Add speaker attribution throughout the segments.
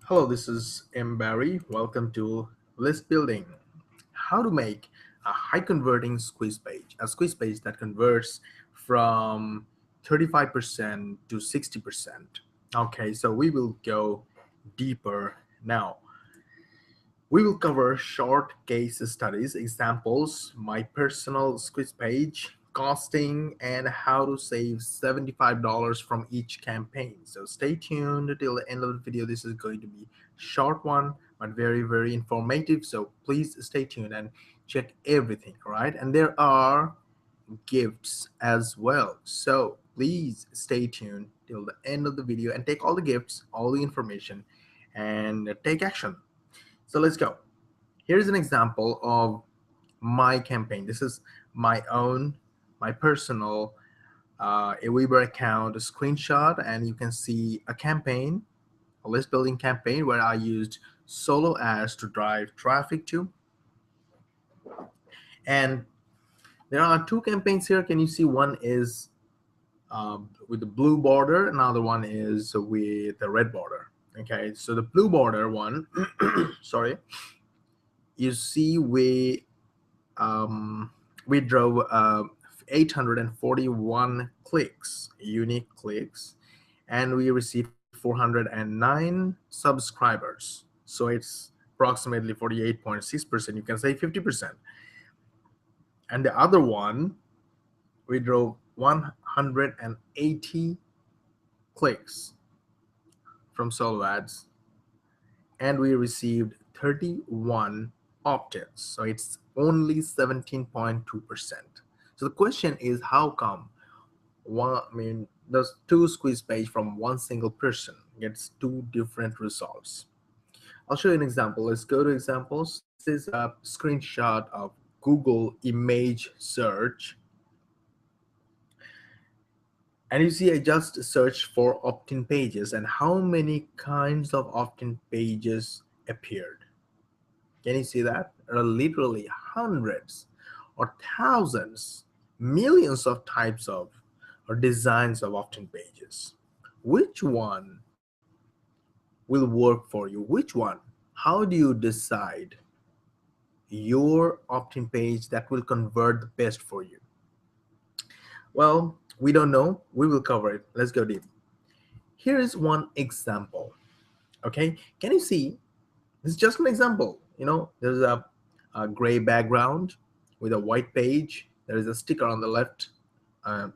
Speaker 1: Hello, this is M. Barry. Welcome to List Building. How to make a high converting squeeze page, a squeeze page that converts from 35% to 60%. Okay, so we will go deeper now. We will cover short case studies, examples, my personal squeeze page, costing, and how to save $75 from each campaign. So stay tuned till the end of the video. This is going to be short one, but very, very informative. So please stay tuned and check everything, all right? And there are gifts as well. So please stay tuned till the end of the video and take all the gifts, all the information, and take action. So let's go. Here's an example of my campaign. This is my own, my personal Aweber account, a screenshot, and you can see a campaign, a list building campaign where I used solo ads to drive traffic to. And there are two campaigns here. Can you see one is with the blue border, another one is with the red border. Okay, so the blue border one, sorry, you see we drove 841 clicks, unique clicks, and we received 409 subscribers. So it's approximately 48.6%. You can say 50%. And the other one, we drove 180 clicks from solo ads, and we received 31 opt-ins. So it's only 17.2%. So the question is, how come those two squeeze page from one single person gets two different results? I'll show you an example. Let's go to examples. This is a screenshot of Google image search. And you see, I just searched for opt-in pages, and how many kinds of opt-in pages appeared. Can you see that? There are literally hundreds or thousands, millions of types of or designs of opt-in pages. Which one will work for you? Which one? How do you decide your opt-in page that will convert the best for you? Well, we don't know. We will cover it. Let's go deep. Here is one example. Okay, can you see? This is just an example. There's a gray background with a white page. There is a sticker on the left,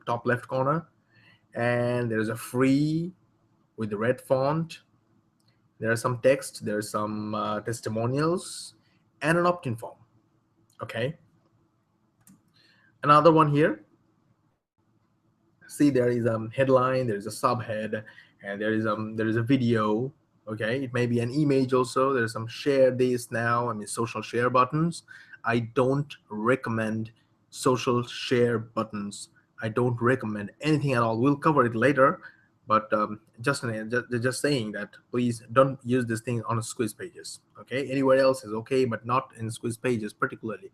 Speaker 1: top left corner, and there's a free with the red font. There are some text. There are some testimonials and an opt-in form. Okay. Another one here. See, there is a headline. There is a subhead, and there is a video. Okay, it may be an image also. There's some share this now. Social share buttons. I don't recommend social share buttons. I don't recommend anything at all. We'll cover it later, but just saying that please don't use this thing on squeeze pages. Okay, anywhere else is okay, but not in squeeze pages particularly.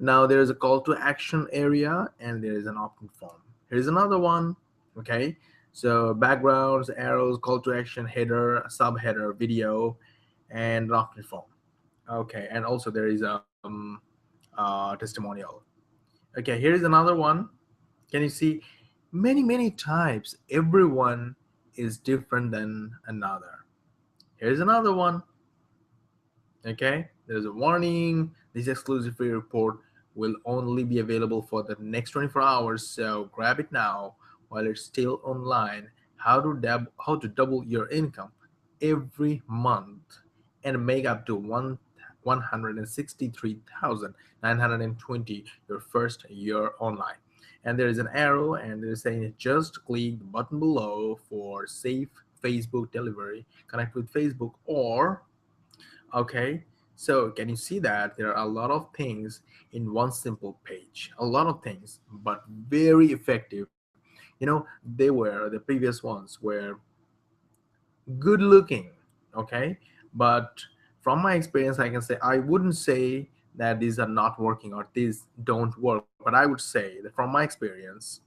Speaker 1: Now there is a call to action area, and there is an opt-in form. Here's another one. Okay, so backgrounds, arrows, call to action, header, subheader, video, and opt-in form. Okay, and also there is testimonial. Okay, here is another one. Can you see? Many types. Everyone is different than another. Here's another one. Okay, there's a warning. This exclusive free report will only be available for the next 24 hours, so grab it now while it's still online. How to double your income every month and make up to 163,920 your first year online. And there is an arrow, and they're saying just click the button below for safe Facebook delivery. Connect with Facebook or okay. So can you see that there are a lot of things in one simple page? A lot of things, but very effective. The previous ones were good looking, okay? But from my experience, I can say I wouldn't say that these are not working or these don't work, but I would say that from my experience,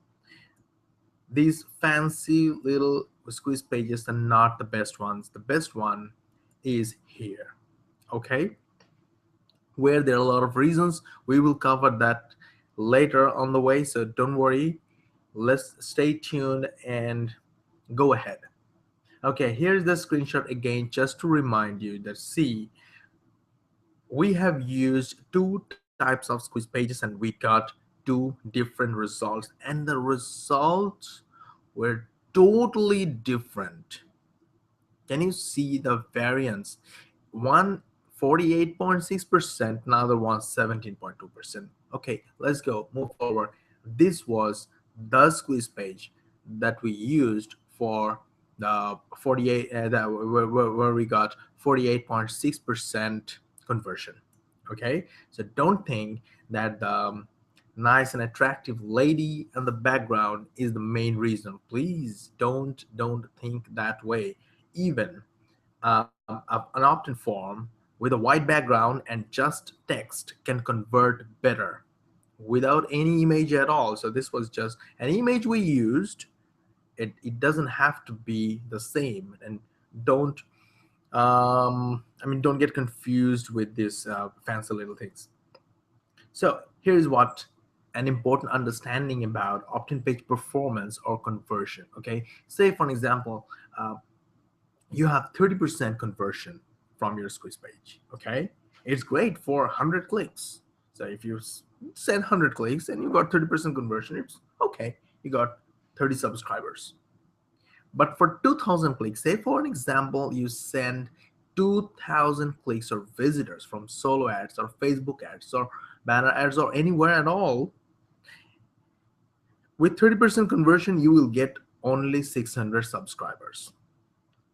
Speaker 1: these fancy little squeeze pages are not the best ones. The best one is here. Okay, where there are a lot of reasons. We will cover that later on the way, so don't worry. Let's stay tuned and go ahead. Okay, here's the screenshot again, just to remind you that, see, we have used two types of squeeze pages and we got two different results, and the results were totally different. Can you see the variance? One 48.6%, another one 17.2%. Okay, let's go, move forward. This was the squeeze page that we used for the 48, where we got 48.6% conversion. Okay, so don't think that the nice and attractive lady in the background is the main reason. Please don't think that way. Even an opt-in form with a white background and just text can convert better without any image at all. So this was just an image we used. It doesn't have to be the same. And don't don't get confused with these fancy little things. So here's what an important understanding about opt-in page performance or conversion. Okay, say for an example, you have 30% conversion from your squeeze page. Okay, it's great for 100 clicks. So if you send 100 clicks and you got 30% conversion, it's okay, you got 30 subscribers. But for 2000 clicks, say for an example, you send 2000 clicks or visitors from solo ads or Facebook ads or banner ads or anywhere at all, with 30% conversion, you will get only 600 subscribers.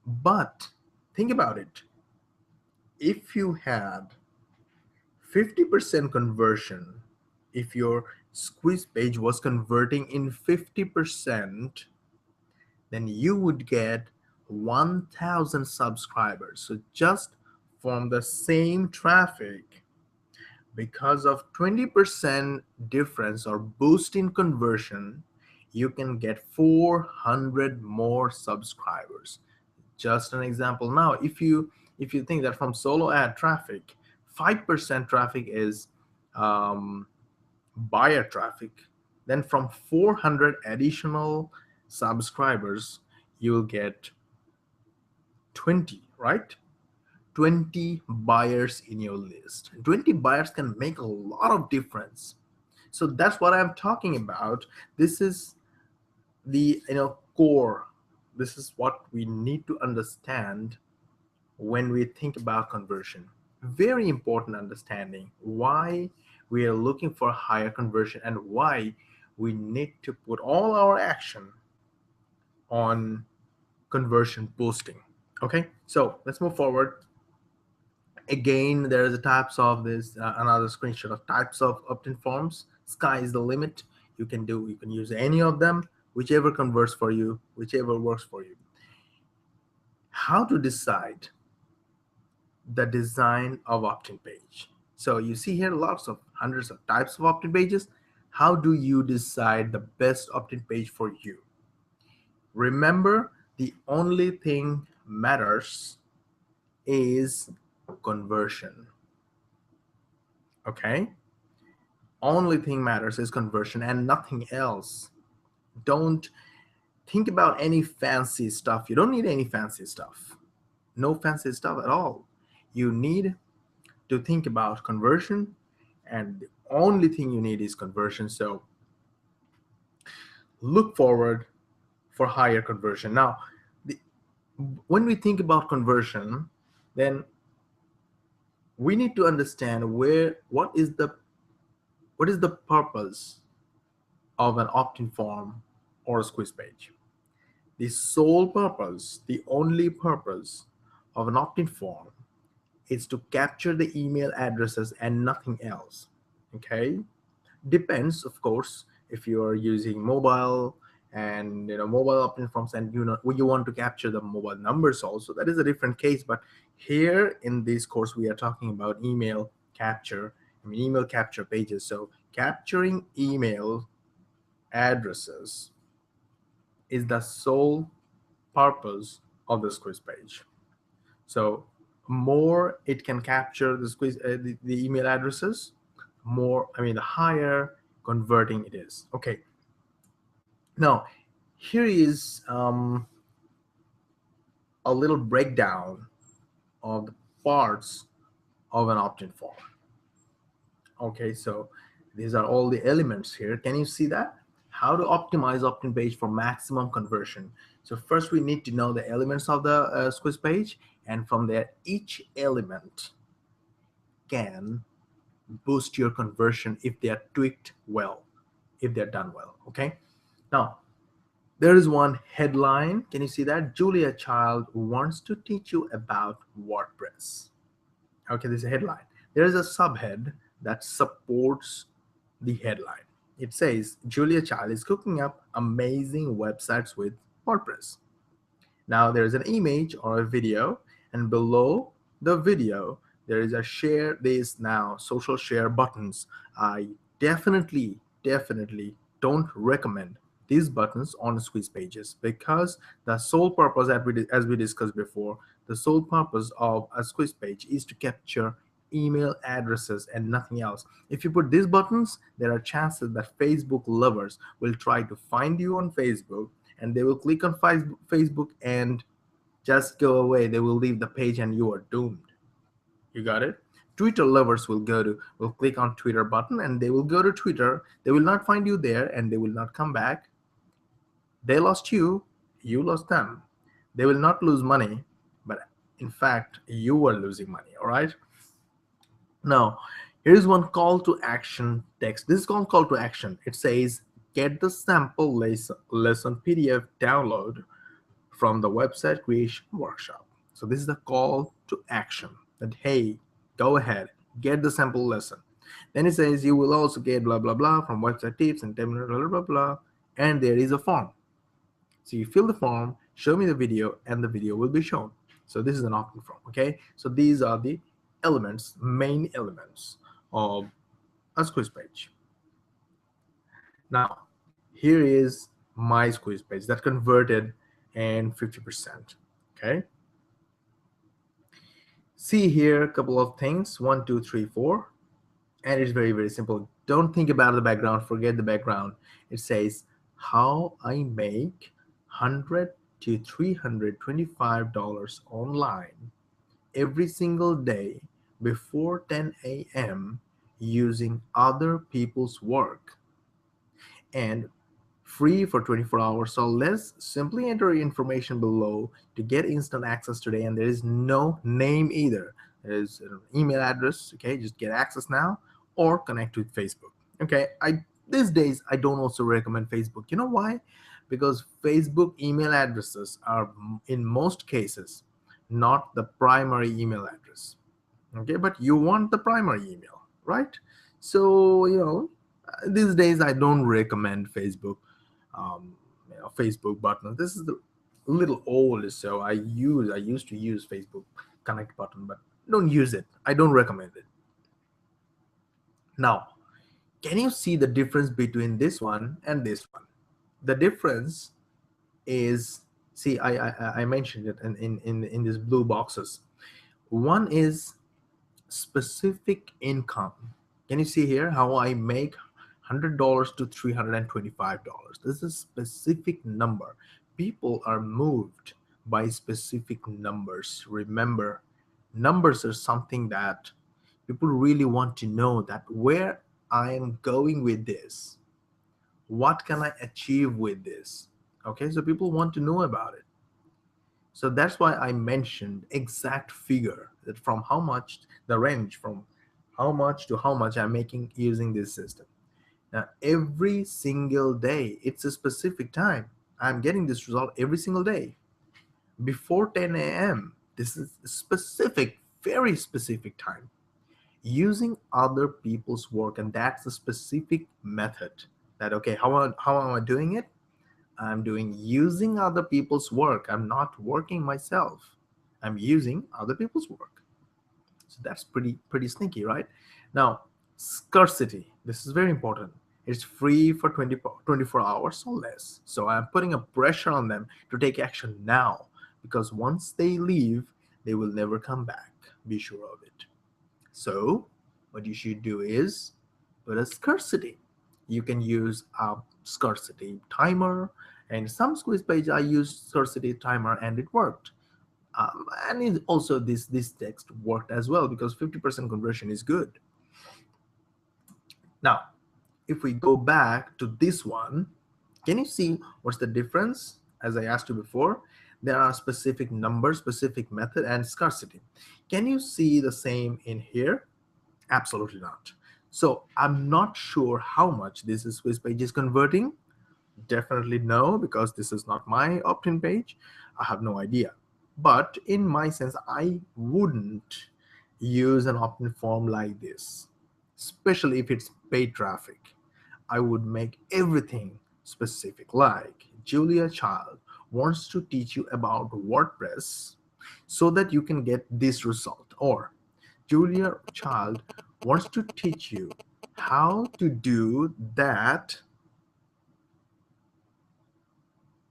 Speaker 1: But think about it. If you had 50% conversion, if your squeeze page was converting in 50%, then you would get 1000 subscribers. So just from the same traffic, because of 20% difference or boost in conversion, you can get 400 more subscribers. Just an example. Now if you think that from solo ad traffic, 5% traffic is buyer traffic, then from 400 additional subscribers you'll get 20, right? 20 buyers in your list. 20 buyers can make a lot of difference. So that's what I'm talking about. This is the core. This is what we need to understand when we think about conversion. Very important understanding why we are looking for higher conversion and why we need to put all our action on conversion boosting. Okay, so let's move forward. Again, there is a types of this, another screenshot of types of opt-in forms. Sky is the limit. You can use any of them, whichever converts for you, whichever works for you. How to decide the design of opt-in page? So you see here lots of hundreds of types of opt-in pages. How do you decide the best opt-in page for you? Remember, the only thing matters is conversion. Okay, only thing matters is conversion and nothing else. Don't think about any fancy stuff. You don't need any fancy stuff. No fancy stuff at all. You need to think about conversion, and the only thing you need is conversion. So look forward for higher conversion. Now, when we think about conversion, then we need to understand what is the purpose of an opt-in form or a squeeze page. The sole purpose, the only purpose of an opt-in form is to capture the email addresses and nothing else. Okay, depends, of course, if you are using mobile and mobile opt-in forms, and you want to capture the mobile numbers also, that is a different case. But here in this course we are talking about email capture, email capture pages. So capturing email addresses is the sole purpose of the squeeze page. So more it can capture the squeeze the email addresses, more, I mean, the higher converting it is. Okay, now here is a little breakdown of the parts of an opt-in form. Okay, so these are all the elements here. Can you see that? How to optimize opt-in page for maximum conversion. So first we need to know the elements of the squiz page, and from there each element can boost your conversion if they are tweaked well, if they're done well. Okay, now there is one headline. Can you see that? Julia Child wants to teach you about WordPress. Okay, this is a headline. There is a subhead that supports the headline. It says Julia Child is cooking up amazing websites with WordPress. Now there's an image or a video, and below the video there is a share this now social share buttons. I definitely don't recommend these buttons on squeeze pages, because the sole purpose, as we discussed before, the sole purpose of a squeeze page is to capture email addresses and nothing else. If you put these buttons, there are chances that Facebook lovers will try to find you on Facebook, and they will click on Facebook and just go away. They will leave the page and you are doomed. You got it? Twitter lovers will click on Twitter button and they will go to Twitter. They will not find you there and they will not come back. They lost you, you lost them. They will not lose money, but in fact, you are losing money. All right. Now, here's one call to action text. This is called call to action. It says, get the sample lesson PDF download from the website creation workshop. So this is the call to action that, hey, go ahead, get the sample lesson. Then it says you will also get blah, blah, blah from website tips and blah, blah, blah, blah. And there is a form. So you fill the form, show me the video, and the video will be shown. So this is an opt-in form, okay? So these are the elements, main elements of a squeeze page. Now, here is my squeeze page that converted and 50%, okay? See here a couple of things, 1, 2, 3, 4, and it's very simple. Don't think about the background, forget the background. It says how I make $100 to $325 online every single day before 10 a.m. using other people's work, and free for 24 hours or less. Simply enter your information below to get instant access today, and there is no name either. There is an email address. Okay, just get access now or connect with Facebook. Okay, these days I don't also recommend Facebook. You know why? Because Facebook email addresses are in most cases not the primary email address. Okay, but you want the primary email, right? So these days I don't recommend Facebook. Facebook button. This is the little old, so I used to use Facebook connect button, but don't use it. I don't recommend it. Now, can you see the difference between this one and this one? The difference is, see, I mentioned it in these blue boxes. One is specific income. Can you see here how I make $100 to $325? This is a specific number. People are moved by specific numbers. Remember, numbers are something that people really want to know, that where I am going with this, what can I achieve with this. Okay, so people want to know about it. So that's why I mentioned exact figure, that from how much, the range from how much to how much I'm making using this system. Now, every single day, it's a specific time. I'm getting this result every single day. Before 10 a.m., this is a specific, very specific time. Using other people's work, and that's a specific method. That, okay, how am I doing it? I'm doing using other people's work. I'm not working myself. I'm using other people's work. So that's pretty sneaky, right? Now, scarcity. This is very important. It's free for 24 hours or less. So I'm putting a pressure on them to take action now, because once they leave, they will never come back. Be sure of it. So what you should do is put a scarcity. You can use a scarcity timer, and some squeeze page I used scarcity timer and it worked. And also this text worked as well because 50% conversion is good. Now, if we go back to this one, can you see what's the difference? As I asked you before, there are specific numbers, specific method, and scarcity. Can you see the same in here? Absolutely not. So I'm not sure how much this is squeeze page is converting. Definitely no, because this is not my opt-in page. I have no idea. But in my sense, I wouldn't use an opt-in form like this, especially if it's paid traffic. I would make everything specific, like Julia Child wants to teach you about WordPress so that you can get this result, or Julia Child wants to teach you how to do that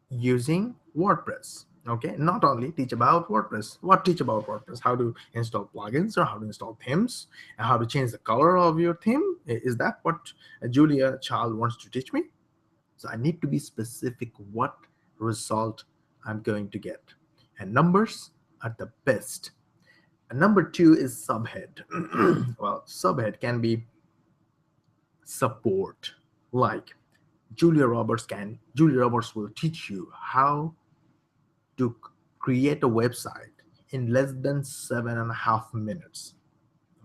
Speaker 1: using WordPress. Okay, not only teach about WordPress. What teach about WordPress? How to install plugins or how to install themes and how to change the color of your theme. Is that what Julia Child wants to teach me? So I need to be specific what result I'm going to get. And numbers are the best. And number two is subhead. Well, subhead can be support, like Julia Roberts will teach you how to create a website in less than 7.5 minutes.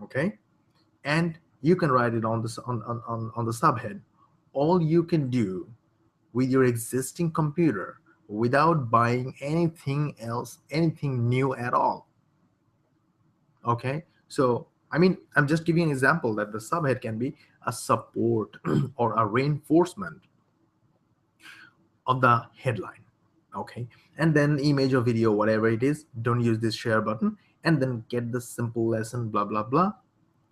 Speaker 1: Okay, and you can write it on this on the subhead. All you can do with your existing computer without buying anything else, anything new at all. Okay, so I mean, I'm just giving an example that the subhead can be a support or a reinforcement of the headline. Okay, and then image or video, whatever it is, don't use this share button, and then get the simple lesson, blah blah blah.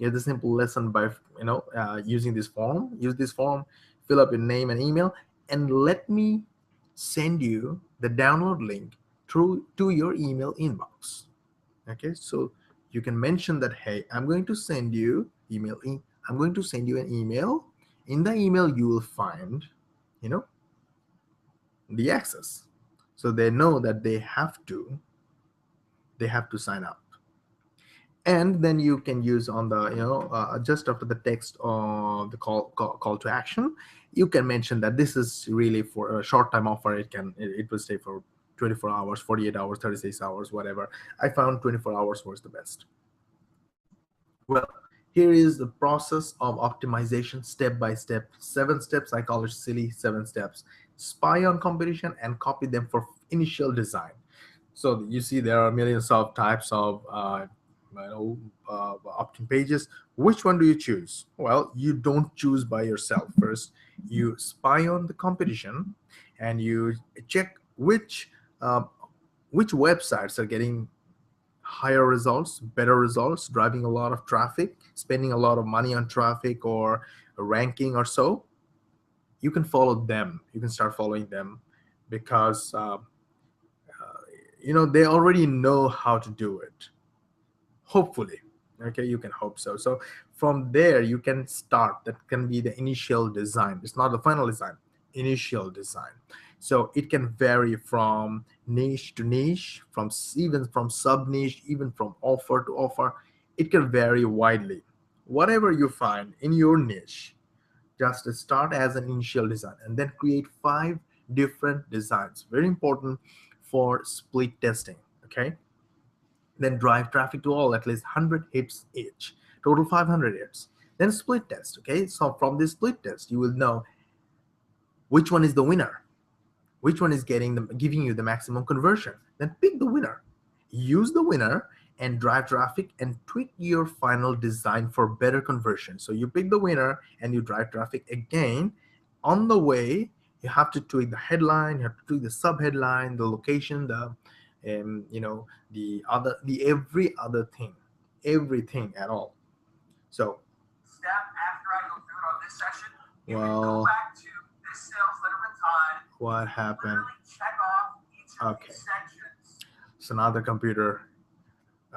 Speaker 1: Get the simple lesson by using this form. Use this form, fill up your name and email, and let me send you the download link through to your email inbox. Okay, so you can mention that, hey, I'm going to send you I'm going to send you an email. In the email you will find the access, so they know that they have to sign up. And then you can use on the just after the text of the call to action, you can mention that this is really for a short time offer. It will stay for 24 hours, 48 hours, 36 hours, whatever. I found 24 hours was the best. Well, here is the process of optimization, step by step, 7 steps. I call it silly 7 steps. Spy on competition and copy them for initial design. So you see there are millions of types of opt-in pages. Which one do you choose? Well, you don't choose by yourself. First, you spy on the competition and you check which websites are getting higher results, better results, driving a lot of traffic, spending a lot of money on traffic or ranking or so. You can follow them. You can start following them because they already know how to do it. Hopefully, okay, you can hope so. So from there you can start. That can be the initial design. It's not the final design. Initial design. So it can vary from niche to niche, even from sub niche, even from offer to offer. It can vary widely. Whatever you find in your niche, just start as an initial design and then create 5 different designs. Very important for split testing. Okay, then drive traffic to all at least 100 hits each, total 500 hits. Then split test. Okay, so from this split test you will know which one is the winner, which one is giving you the maximum conversion. Then pick the winner, use the winner, and drive traffic and tweak your final design for better conversion. So you pick the winner and you drive traffic again. On the way you have to tweak the headline, you have to tweak the sub headline, the location, the every other thing, everything at all. So step after I go through it on this section, you can go back to this sales letter and time. What happened? Check off each of these sections. So now the computer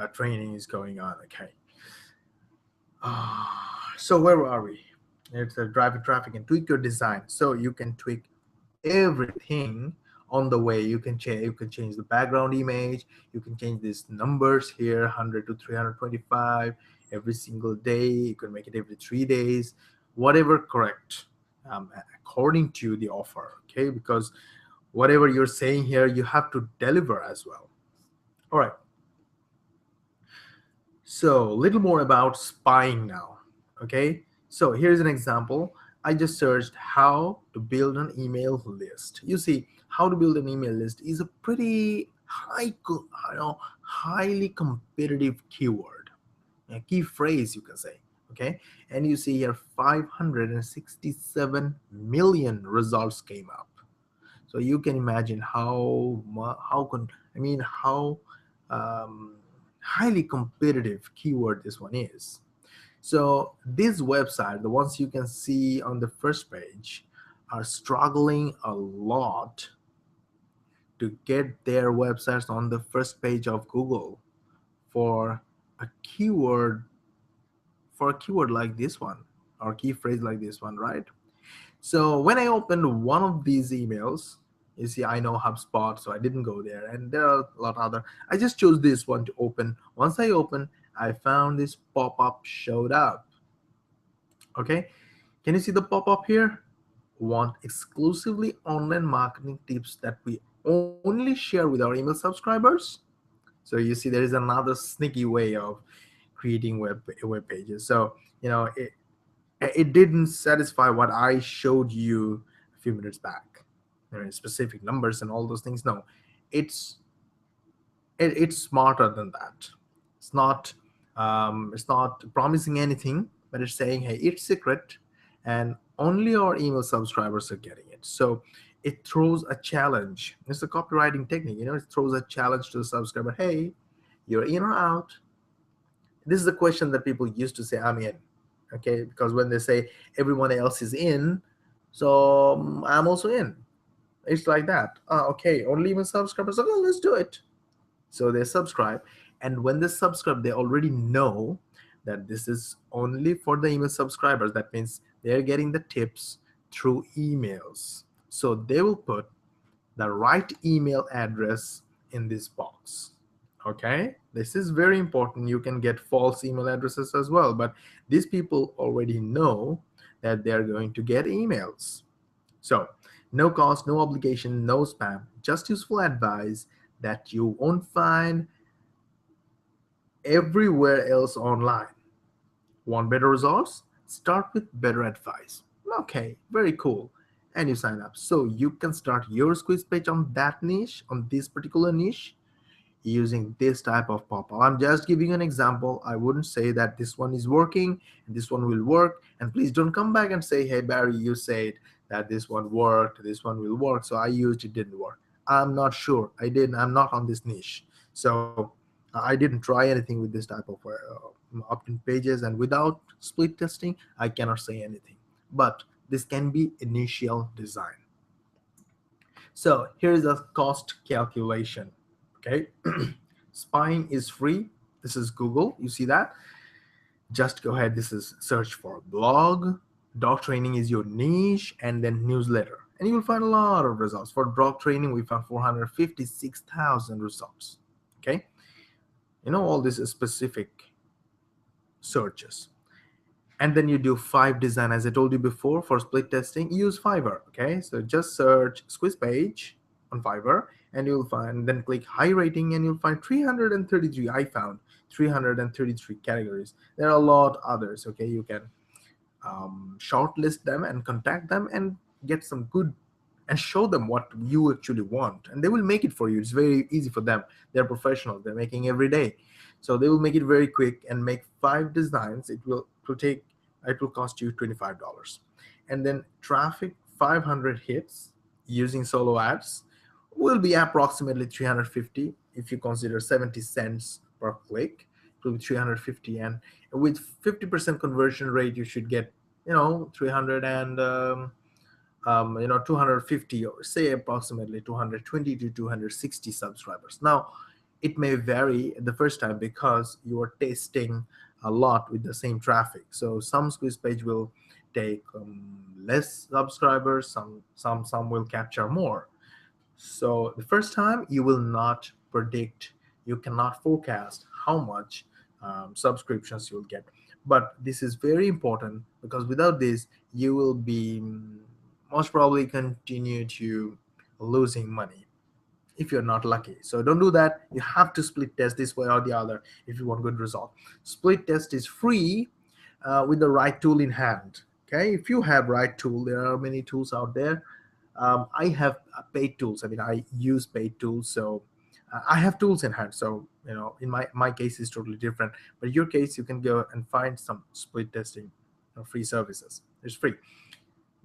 Speaker 1: training is going on. Okay. So where are we? It's a drive traffic and tweak your design. So you can tweak everything on the way. You can change the background image. You can change these numbers here, 100 to 325 every single day. You can make it every 3 days, whatever correct, um, according to the offer. Okay, because whatever you're saying here, you have to deliver as well. All right. So, little more about spying now. Okay, so here's an example. I just searched how to build an email list. You see, how to build an email list is a pretty highly competitive keyword, a key phrase you can say. Okay, and you see here 567 million results came up. So you can imagine how how um, highly competitive keyword this one is. So this website, the ones you can see on the first page, are struggling a lot to get their websites on the first page of Google for a keyword like this one, or key phrase like this one, right? So when I opened one of these emails, you see, I know HubSpot, so I didn't go there. And there are a lot other. I just chose this one to open. Once I opened, I found this pop-up showed up. Okay, can you see the pop-up here? Want exclusively online marketing tips that we only share with our email subscribers? So you see, there is another sneaky way of creating web pages. So it didn't satisfy what I showed you a few minutes back. There are specific numbers and all those things. No, it's it's smarter than that. It's not promising anything, but it's saying, hey, it's secret, and only our email subscribers are getting it. So it throws a challenge. It's a copywriting technique. It throws a challenge to the subscriber. Hey, you're in or out? This is the question that people used to say, I'm in. Okay, because when they say everyone else is in, so I'm also in. It's like that. Okay, only email subscribers. Okay, let's do it. So they subscribe, and when they subscribe, they already know that this is only for the email subscribers. That means they're getting the tips through emails. So they will put the right email address in this box. Okay, this is very important. You can get false email addresses as well, but these people already know that they're going to get emails. So no cost, no obligation, no spam, just useful advice that you won't find everywhere else online. Want better results? Start with better advice. Okay, very cool. And you sign up. So you can start your squeeze page on that niche, on this particular niche, using this type of pop-up. I'm just giving an example. I wouldn't say that this one is working and this one will work. And please don't come back and say, hey, Barry, you said that this one worked, this one will work, so I used it, didn't work. I'm not sure. I'm not on this niche. So I didn't try anything with this type of opt-in pages, and without split testing, I cannot say anything. But this can be initial design. So here's a cost calculation. Okay, spying is free. This is Google. You see that? Just go ahead. This is search for blog. Dog training is your niche, and then newsletter. And you will find a lot of results. For dog training, we found 456,000 results. Okay, all these specific searches. And then you do 5 design, as I told you before. For split testing, use Fiverr. Okay, so just search squeeze page on Fiverr, and you'll find, then click high rating, and you'll find 333. I found 333 categories. There are a lot others. Okay, you can shortlist them and contact them and get some good, and show them what you actually want, and they will make it for you. It's very easy for them. They're professionals. They're making every day, so they will make it very quick and make 5 designs. It will cost you $25. And then traffic, 500 hits using solo ads will be approximately 350. If you consider 70 cents per click, it will be 350. And with 50% conversion rate, you should get 300 and 250, or say approximately 220 to 260 subscribers. Now It may vary the first time because you are testing a lot with the same traffic. So some squeeze page will take less subscribers, some will capture more. So the first time you will not predict, you cannot forecast how much subscriptions you'll get. But this is very important because without this, you will be most probably continue to losing money if you're not lucky. So don't do that. You have to split test this way or the other if you want good result. Split test is free with the right tool in hand. Okay, if you have right tool, there are many tools out there. I have paid tools. I mean, I use paid tools, so I have tools in hand. So in my case is totally different. But in your case, you can go and find some split testing free services. It's free.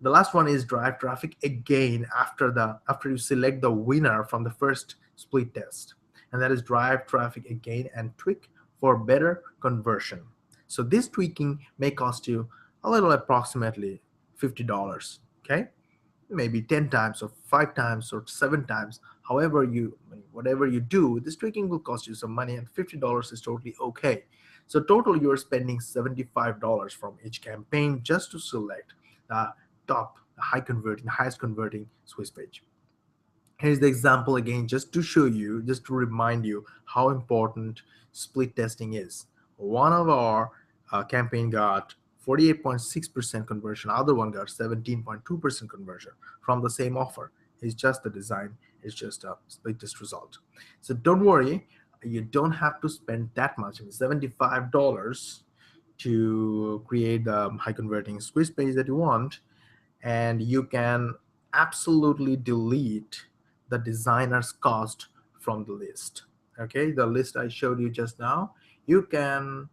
Speaker 1: The last one is drive traffic again after you select the winner from the first split test, and that is drive traffic again and tweak for better conversion. So this tweaking may cost you a little, approximately $50. Okay, maybe 10 times or 5 times or 7 times, however you whatever you do, this tweaking will cost you some money, and $50 is totally okay. So total you're spending $75 from each campaign just to select the top, the highest converting swiss page. Here's the example again, just to show you, just to remind you how important split testing is. One of our campaign got 48.6% conversion, other one got 17.2% conversion from the same offer. It's just the design, it's just a split test result. So don't worry, you don't have to spend that much. I mean, $75 to create the high converting squeeze page that you want, and you can absolutely delete the designer's cost from the list. Okay, the list I showed you just now, you can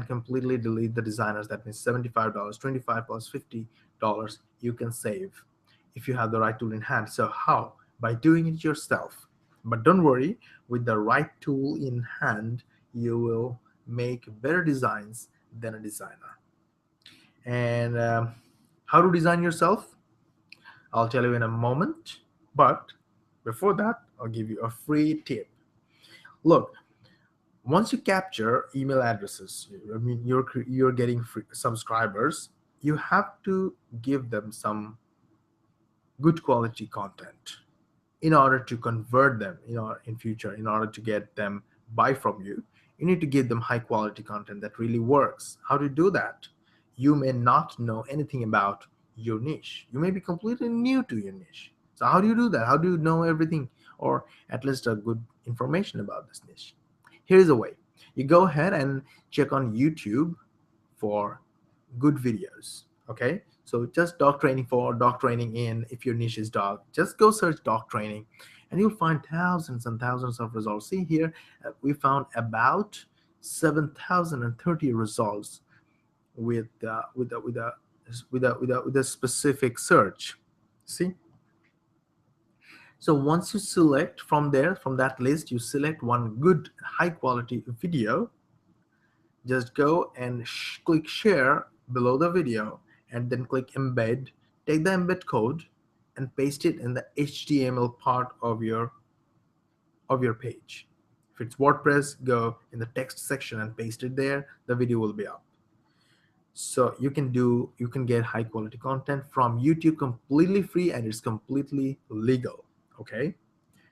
Speaker 1: completely delete the designers. That means $75, 25 plus $50 you can save if you have the right tool in hand. So how? By doing it yourself. But don't worry, with the right tool in hand, you will make better designs than a designer. And how to design yourself, I'll tell you in a moment. But before that, I'll give you a free tip. Look, once you capture email addresses, I mean, you're getting free subscribers, you have to give them some good quality content in order to convert them in future. In order to get them buy from you, you need to give them high quality content that really works. How to do that? You may not know anything about your niche. You may be completely new to your niche. So how do you do that? How do you know everything, or at least a good information about this niche? Here's a way. You go ahead and check on YouTube for good videos. Okay, so just dog training for dog training in, if your niche is dog, just go search dog training and you'll find thousands and thousands of results. See here, we found about 7,030 results with a specific search. See, so once you select from there, from that list, you select one good high quality video, just go and click share below the video, and then click embed. Take the embed code and paste it in the HTML part of your page. If it's WordPress, go in the text section and paste it there. The video will be up. So you can get high quality content from YouTube completely free, and it's completely legal. Okay.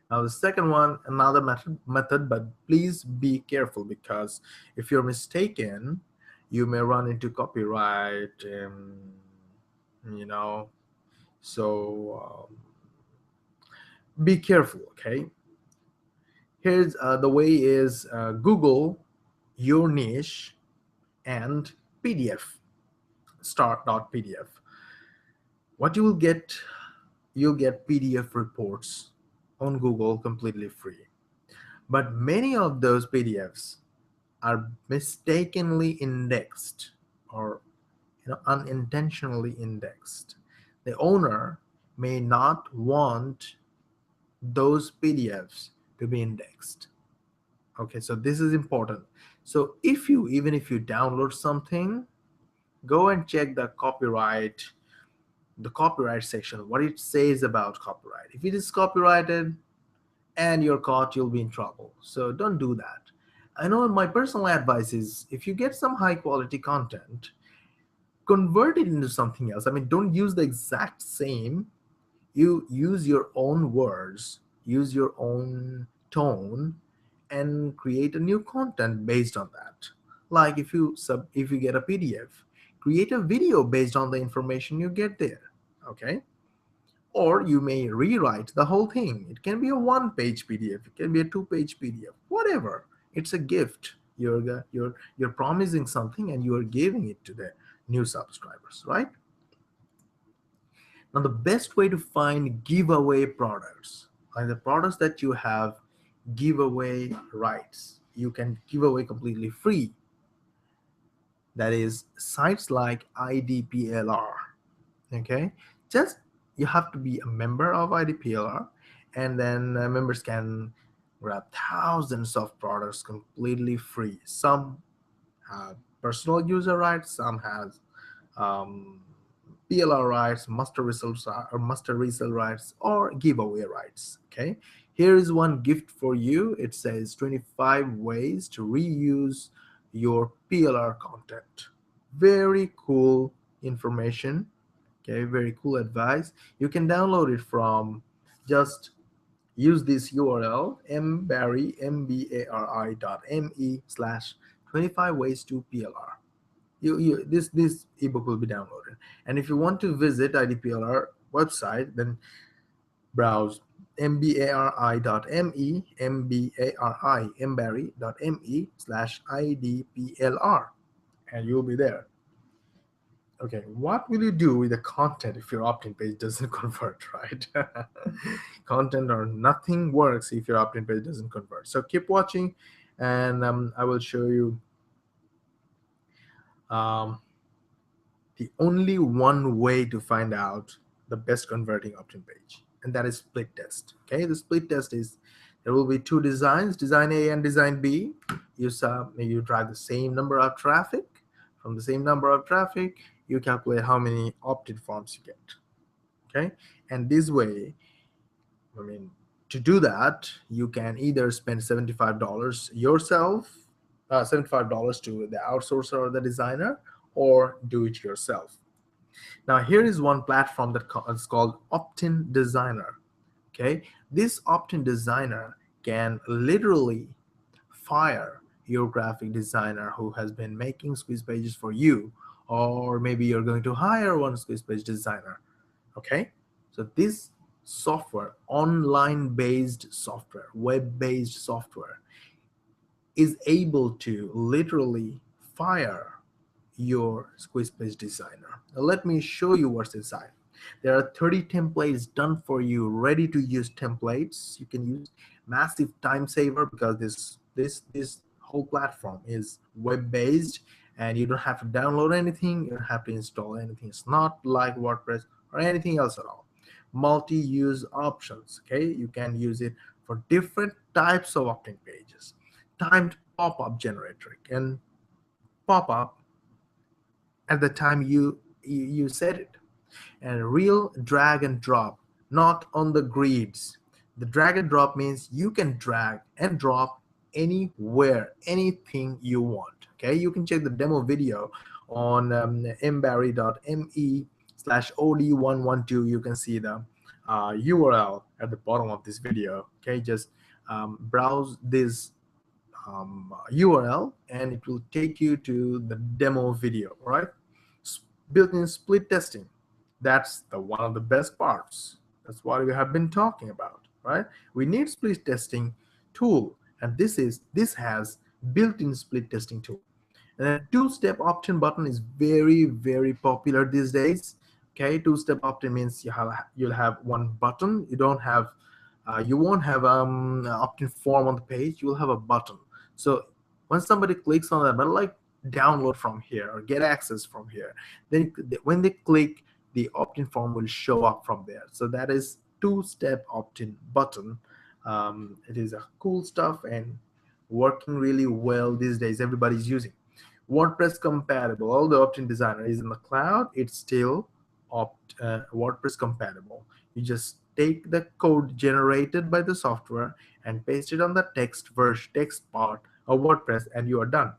Speaker 1: Now the second one, another method, but please be careful, because if you're mistaken, you may run into copyright. You know, so be careful. Okay. Here's the way is Google your niche and PDF, start.pdf. What you will get, you'll get PDF reports on Google completely free. But many of those PDFs are mistakenly indexed, or unintentionally indexed. The owner may not want those PDFs to be indexed. Okay, so this is important. So even if you download something, go and check the copyright section, what it says about copyright. If it is copyrighted, and you're caught, you'll be in trouble. So don't do that. I know my personal advice is if you get some high quality content, convert it into something else. I mean, don't use the exact same. You use your own words, use your own tone, and create a new content based on that. Like if you get a PDF, create a video based on the information you get there. Okay, or you may rewrite the whole thing. It can be a one-page PDF, it can be a two-page PDF, whatever. It's a gift. You're promising something and you are giving it to the new subscribers, right? Now, the best way to find giveaway products, like the products that you have giveaway rights, you can give away completely free. That is sites like IDPLR. Okay, just you have to be a member of IDPLR, and then members can grab thousands of products completely free. Some have personal user rights, some has um, PLR rights, master results or master resale rights, or giveaway rights. Okay, here is one gift for you. It says 25 ways to reuse your PLR content. Very cool information. Okay, very cool advice. You can download it from, just use this URL mbari.me/25 ways to PLR. This ebook will be downloaded. And if you want to visit IDPLR website, then browse mbari.me/idplr, and you'll be there. Okay, what will you do with the content if your opt-in page doesn't convert, right? Content or nothing works if your opt-in page doesn't convert. So keep watching, and I will show you um, the only one way to find out the best converting opt-in page, and that is split test. Okay, the split test is there will be two designs, design A and design B. You drive the same number of traffic. From the same number of traffic, you calculate how many opt-in forms you get. Okay, and this way, I mean, to do that, you can either spend $75 yourself, $75 to the outsourcer or the designer, or do it yourself. Now, here is one platform that is called Opt-in Designer. Okay, this Opt-in Designer can literally fire your graphic designer who has been making squeeze pages for you, or maybe you're going to hire one squeeze page designer. Okay, so this software, online based software, web based software, is able to literally fire your squeeze page designer. Now let me show you what's inside. There are 30 templates done for you, ready to use templates. You can use massive time saver because this whole platform is web based, and you don't have to download anything, you don't have to install anything. It's not like WordPress or anything else at all. Multi-use options. Okay, you can use it for different types of opt-in pages. Timed pop-up generator can pop up at the time you set it, and real drag and drop, not on the grids. The drag and drop means you can drag and drop anywhere, anything you want. Okay, you can check the demo video on mbari.me/od112. You can see the URL at the bottom of this video. Okay, just browse this URL and it will take you to the demo video. All right, built-in split testing, that's the one of the best parts. That's what we have been talking about, right? We need split testing tool, and this has built-in split testing tool. And then two-step opt-in button is very popular these days. Okay, two-step opt-in means you'll have one button. You won't have opt-in form on the page. You'll have a button. So when somebody clicks on that button, like download from here or get access from here, then when they click, the opt-in form will show up from there. So that is two-step opt-in button. It is a cool stuff and working really well these days. Everybody's using WordPress compatible. Although Opt-in Designer is in the cloud, it's still WordPress compatible. You just take the code generated by the software and paste it on the text part of WordPress, and you are done.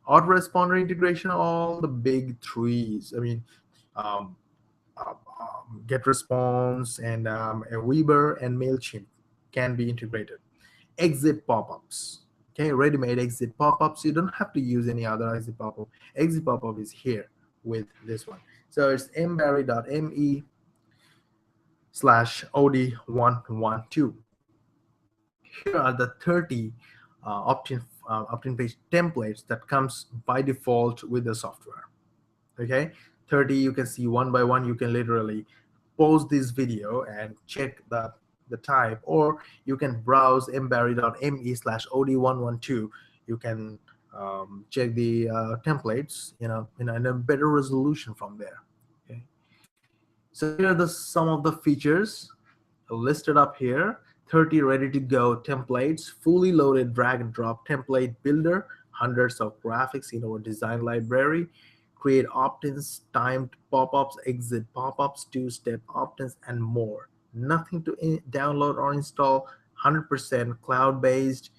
Speaker 1: Autoresponder integration, all the big threes. I mean, um, GetResponse and Weber and Mailchimp can be integrated. Exit pop-ups. Okay, ready-made exit pop-ups. You don't have to use any other exit pop-up. Exit pop-up is here with this one. So it's mbarry.me/od112. Here are the 30 opt-in page templates that comes by default with the software. Okay, 30, you can see one by one. You can literally pause this video and check the type, or you can browse mbarry.me/od112. You can check the templates, in a better resolution from there. Okay, so here are some of the features listed up here. 30 ready to go templates, fully loaded drag and drop template builder, hundreds of graphics in our design library, create opt-ins, timed pop-ups, exit pop-ups, two-step opt-ins, and more. Nothing to download or install, 100% cloud-based,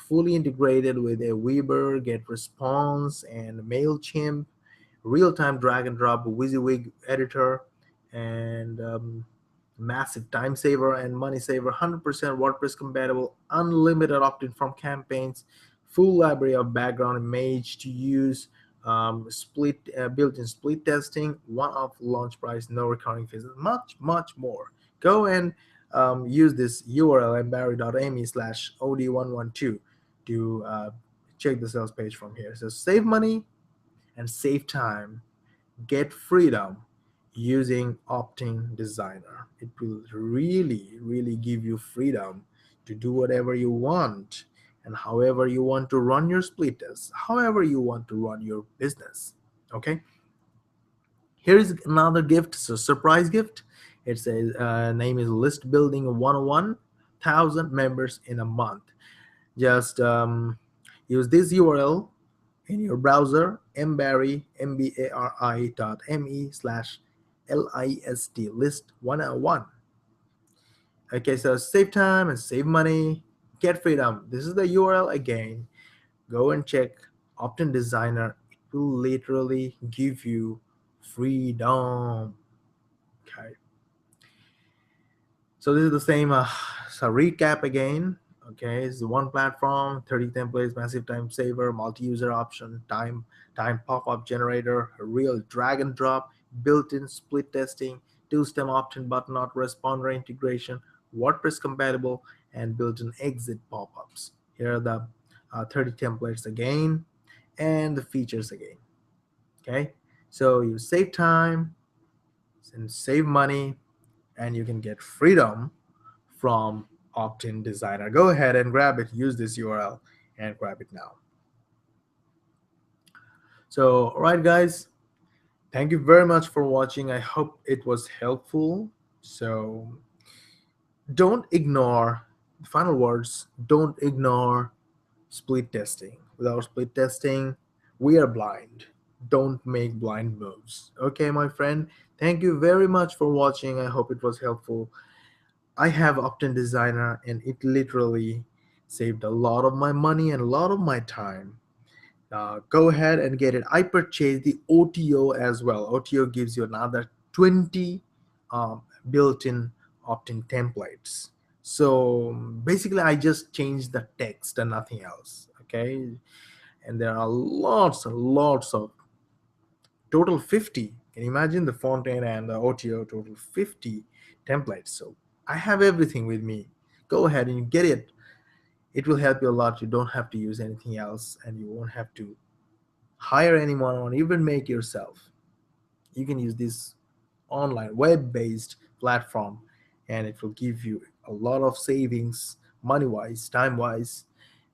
Speaker 1: fully integrated with a Weber, GetResponse, and MailChimp, real-time drag and drop WYSIWYG editor, and massive time saver and money saver, 100% WordPress compatible, unlimited opt-in from campaigns, full library of background image to use, built-in split testing, one-off launch price, no recurring fees, much more. Go and use this URL mbarry.me/od112 to check the sales page from here. So save money and save time, get freedom using Optin Designer. It will really give you freedom to do whatever you want and however you want to run your split tests, however you want to run your business. Okay, here is another gift. So surprise gift. It says name is List Building 101, 1,000 members in a month. Just use this URL in your browser, mbarry.me/list list 101. Okay, so save time and save money, get freedom. This is the URL again. Go and check Optin Designer. It will literally give you freedom. Okay, so this is the same so recap again. Okay, it's one platform, 30 templates, massive time saver, multi-user option, time pop-up generator, real drag and drop, built-in split testing, two-step opt-in button autoresponder integration, WordPress compatible, and built-in exit pop-ups. Here are the 30 templates again and the features again. Okay, so you save time and save money, and you can get freedom from Optin Designer. Go ahead and grab it. Use this URL and grab it now. So, all right, guys, thank you very much for watching. I hope it was helpful. So don't ignore the final words. Don't ignore split testing. Without split testing, we are blind. Don't make blind moves. Okay, my friend. Thank you very much for watching. I hope it was helpful. I have Optin Designer, and it literally saved a lot of my money and a lot of my time. Go ahead and get it. I purchased the OTO as well. OTO gives you another 20 built-in opt-in templates. So basically, I just changed the text and nothing else. Okay, and there are lots and lots of total 50. Can you imagine the font end and the OTO total 50 templates? So I have everything with me. Go ahead and get it. It will help you a lot. You don't have to use anything else, and you won't have to hire anyone or even make yourself. You can use this online web-based platform, and it will give you a lot of savings, money-wise, time-wise,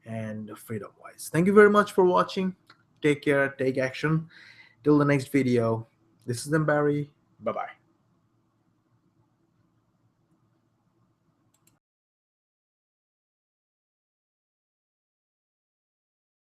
Speaker 1: and freedom-wise. Thank you very much for watching. Take care, take action. Till the next video, this is Barry. Bye-bye.